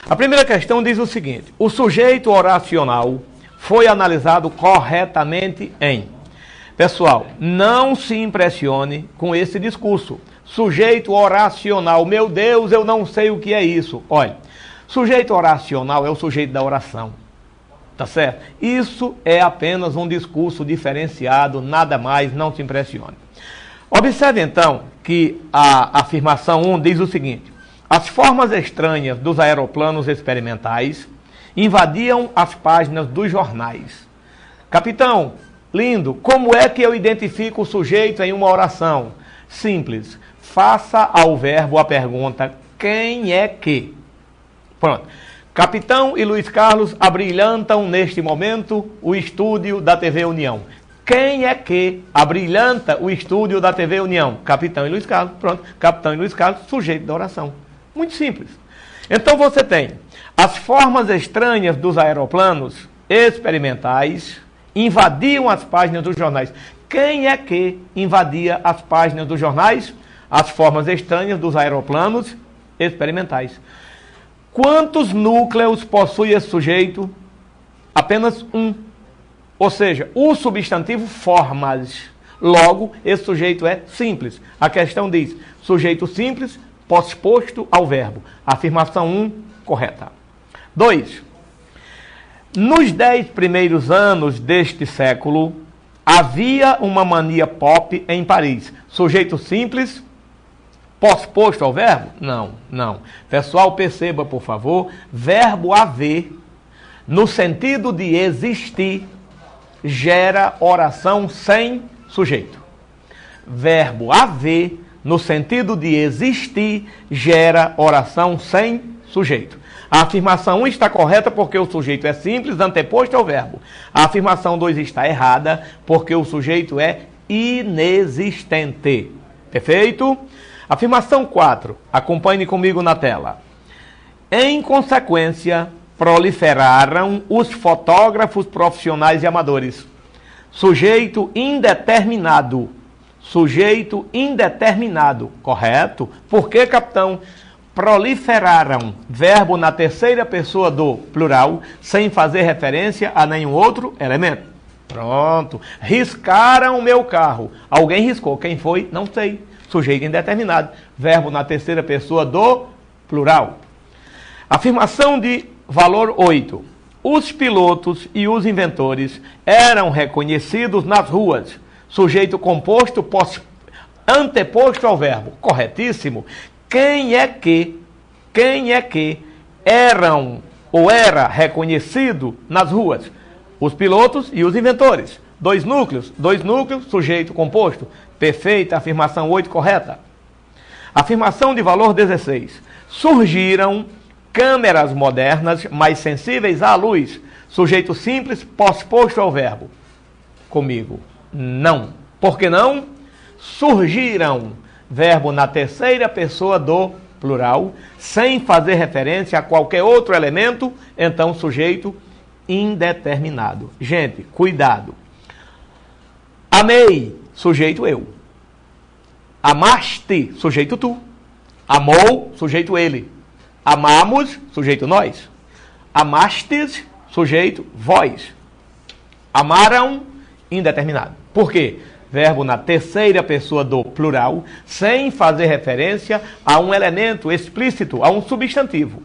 A primeira questão diz o seguinte: o sujeito oracional foi analisado corretamente em... Pessoal, não se impressione com esse discurso. Sujeito oracional, meu Deus, eu não sei o que é isso. Olha, sujeito oracional é o sujeito da oração. Tá certo? Isso é apenas um discurso diferenciado, nada mais, não se impressione. Observe então que a afirmação 1 diz o seguinte: as formas estranhas dos aeroplanos experimentais invadiam as páginas dos jornais. Capitão, lindo, como é que eu identifico o sujeito em uma oração? Simples, faça ao verbo a pergunta, quem é que? Pronto. Capitão e Luiz Carlos abrilhantam neste momento o estúdio da TV União. Quem é que abrilhanta o estúdio da TV União? Capitão e Luiz Carlos. Pronto. Capitão e Luiz Carlos, sujeito da oração. Muito simples. Então você tem as formas estranhas dos aeroplanos experimentais invadiam as páginas dos jornais. Quem é que invadia as páginas dos jornais? As formas estranhas dos aeroplanos experimentais. Quantos núcleos possui esse sujeito? Apenas um. Ou seja, o substantivo formas. Logo, esse sujeito é simples. A questão diz, sujeito simples, posposto ao verbo. Afirmação 1, correta. 2. Nos 10 primeiros anos deste século, havia uma mania pop em Paris. Sujeito simples, posposto ao verbo? Não, não. Pessoal, perceba, por favor, verbo haver, no sentido de existir, gera oração sem sujeito. Verbo haver, no sentido de existir, gera oração sem sujeito. A afirmação 1 está correta porque o sujeito é simples, anteposto ao verbo. A afirmação 2 está errada porque o sujeito é inexistente. Perfeito? Afirmação 4. Acompanhe comigo na tela. Em consequência, proliferaram os fotógrafos profissionais e amadores. Sujeito indeterminado. Sujeito indeterminado. Correto? Por que, capitão? Proliferaram, verbo na terceira pessoa do plural, sem fazer referência a nenhum outro elemento. Pronto. Riscaram o meu carro. Alguém riscou. Quem foi? Não sei. Sujeito indeterminado. Verbo na terceira pessoa do plural. Afirmação de valor 8. Os pilotos e os inventores eram reconhecidos nas ruas. Sujeito composto, anteposto ao verbo. Corretíssimo. Quem é que eram ou era reconhecido nas ruas? Os pilotos e os inventores. Dois núcleos, sujeito composto. Perfeita, afirmação 8 correta. Afirmação de valor 16. Surgiram câmeras modernas mais sensíveis à luz. Sujeito simples, posposto ao verbo. Comigo, não. Por que não? Surgiram, verbo na terceira pessoa do plural, sem fazer referência a qualquer outro elemento, então sujeito indeterminado. Gente, cuidado. Amei, sujeito eu. Amaste, sujeito tu. Amou, sujeito ele. Amamos, sujeito nós. Amastes, sujeito vós. Amaram, indeterminado. Por quê? Verbo na terceira pessoa do plural, sem fazer referência a um elemento explícito, a um substantivo.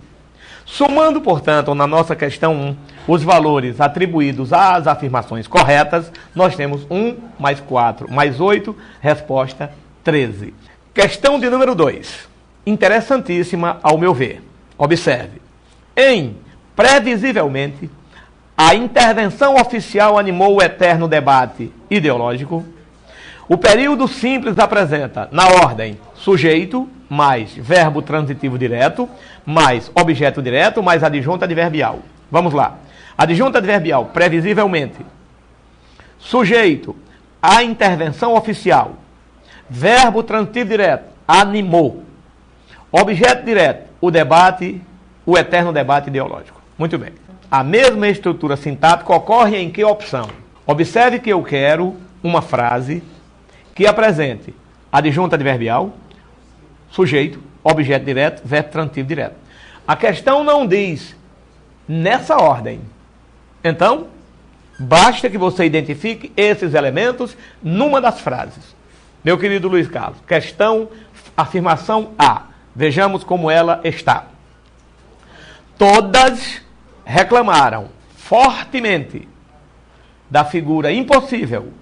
Somando, portanto, na nossa questão 1, os valores atribuídos às afirmações corretas, nós temos 1 mais 4 mais 8, resposta 13. Questão de número 2. Interessantíssima ao meu ver. Observe. Previsivelmente, a intervenção oficial animou o eterno debate ideológico. O período simples apresenta, na ordem, sujeito, mais verbo transitivo direto, mais objeto direto, mais adjunta adverbial. Vamos lá. Adjunta adverbial, previsivelmente. Sujeito, a intervenção oficial. Verbo transitivo direto, animou. Objeto direto, o debate, o eterno debate ideológico. Muito bem. A mesma estrutura sintática ocorre em que opção? Observe que eu quero uma frase que apresente adjunta adverbial, sujeito, objeto direto, verbo transitivo direto. A questão não diz nessa ordem. Então, basta que você identifique esses elementos numa das frases. Meu querido Luiz Carlos, questão, afirmação A. Vejamos como ela está. Todas reclamaram fortemente da figura impossível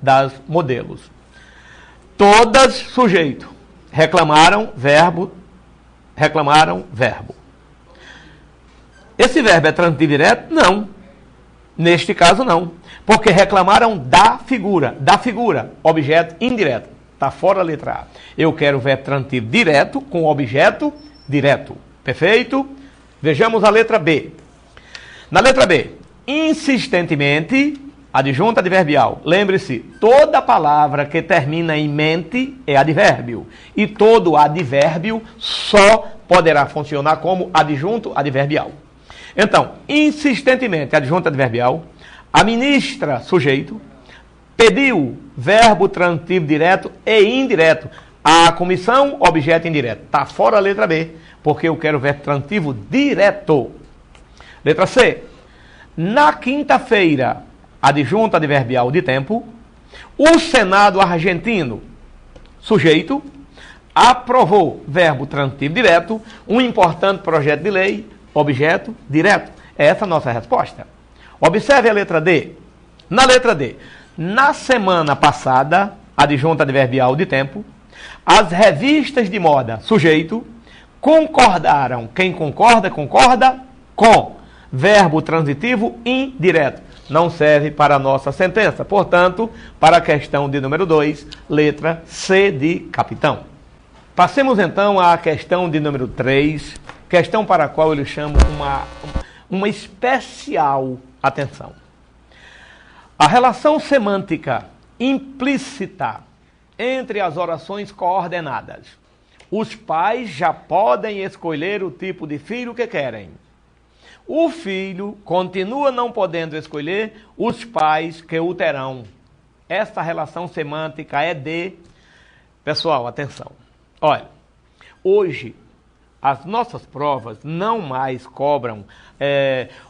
das modelos. Todas, sujeito. Reclamaram, verbo. Reclamaram, verbo. Esse verbo é transitivo direto? Não. Neste caso, não. Porque reclamaram da figura. Da figura, objeto indireto. Está fora a letra A. Eu quero verbo transitivo direto com objeto direto. Perfeito? Vejamos a letra B. Na letra B, insistentemente, adjunto adverbial. Lembre-se, toda palavra que termina em mente é advérbio. E todo advérbio só poderá funcionar como adjunto adverbial. Então, insistentemente, adjunto adverbial. A ministra, sujeito. Pediu, verbo transitivo direto e indireto. A comissão, objeto indireto. Está fora a letra B, porque eu quero verbo transitivo direto. Letra C. Na quinta-feira, adjunto adverbial de tempo, o Senado argentino, sujeito, aprovou, verbo transitivo direto, um importante projeto de lei, objeto direto. Essa é a nossa resposta. Observe a letra D. Na letra D, na semana passada, adjunto adverbial de tempo, as revistas de moda, sujeito, concordaram. Quem concorda, concorda com. Verbo transitivo indireto. Não serve para a nossa sentença. Portanto, para a questão de número 2, letra C de capitão. Passemos então à questão de número 3, questão para a qual eu chamo uma especial atenção. A relação semântica implícita entre as orações coordenadas. Os pais já podem escolher o tipo de filho que querem. O filho continua não podendo escolher os pais que o terão. Esta relação semântica é de... Pessoal, atenção. Olha, hoje as nossas provas não mais cobram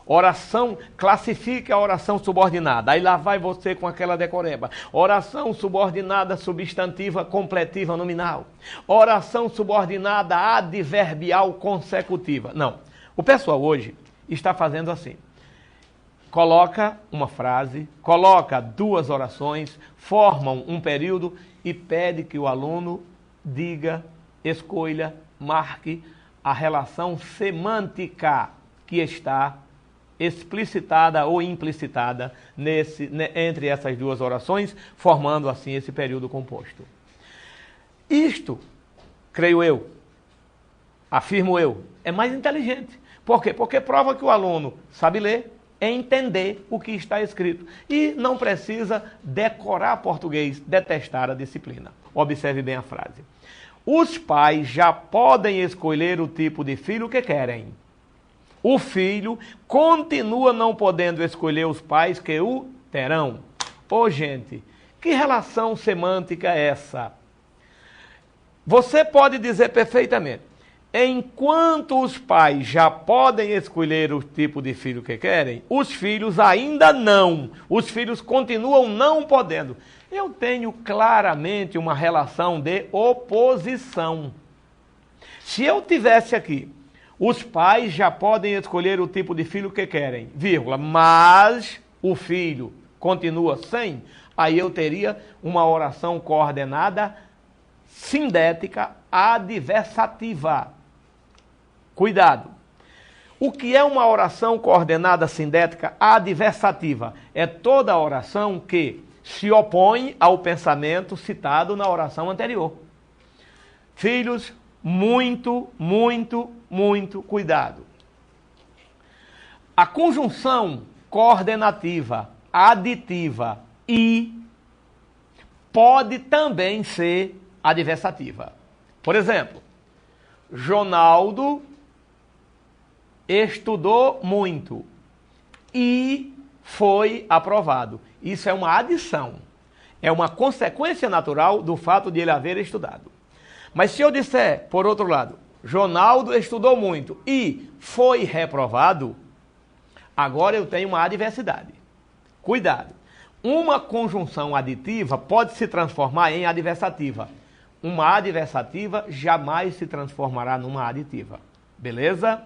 oração, classifique a oração subordinada. Aí lá vai você com aquela decoreba. Oração subordinada substantiva completiva nominal. Oração subordinada adverbial consecutiva. Não. O pessoal hoje está fazendo assim. Coloca uma frase, coloca duas orações, formam um período e pede que o aluno diga, escolha, marque a relação semântica que está explicitada ou implicitada entre essas duas orações, formando assim esse período composto. Isto, creio eu, afirmo eu, é mais inteligente. Por quê? Porque prova que o aluno sabe ler, entender o que está escrito e não precisa decorar português, detestar a disciplina. Observe bem a frase. Os pais já podem escolher o tipo de filho que querem. O filho continua não podendo escolher os pais que o terão. Ô, gente, que relação semântica é essa? Você pode dizer perfeitamente. Enquanto os pais já podem escolher o tipo de filho que querem, os filhos ainda não. Os filhos continuam não podendo. Eu tenho claramente uma relação de oposição. Se eu tivesse aqui, os pais já podem escolher o tipo de filho que querem, vírgula, mas o filho continua sem, aí eu teria uma oração coordenada sindética adversativa. Cuidado. O que é uma oração coordenada sindética adversativa? É toda oração que se opõe ao pensamento citado na oração anterior. Filhos, muito cuidado. A conjunção coordenativa aditiva e pode também ser adversativa. Por exemplo, Ronaldo estudou muito e foi aprovado. Isso é uma adição. É uma consequência natural do fato de ele haver estudado. Mas se eu disser, por outro lado, Ronaldo estudou muito e foi reprovado, agora eu tenho uma adversidade. Cuidado. Uma conjunção aditiva pode se transformar em adversativa. Uma adversativa jamais se transformará numa aditiva. Beleza?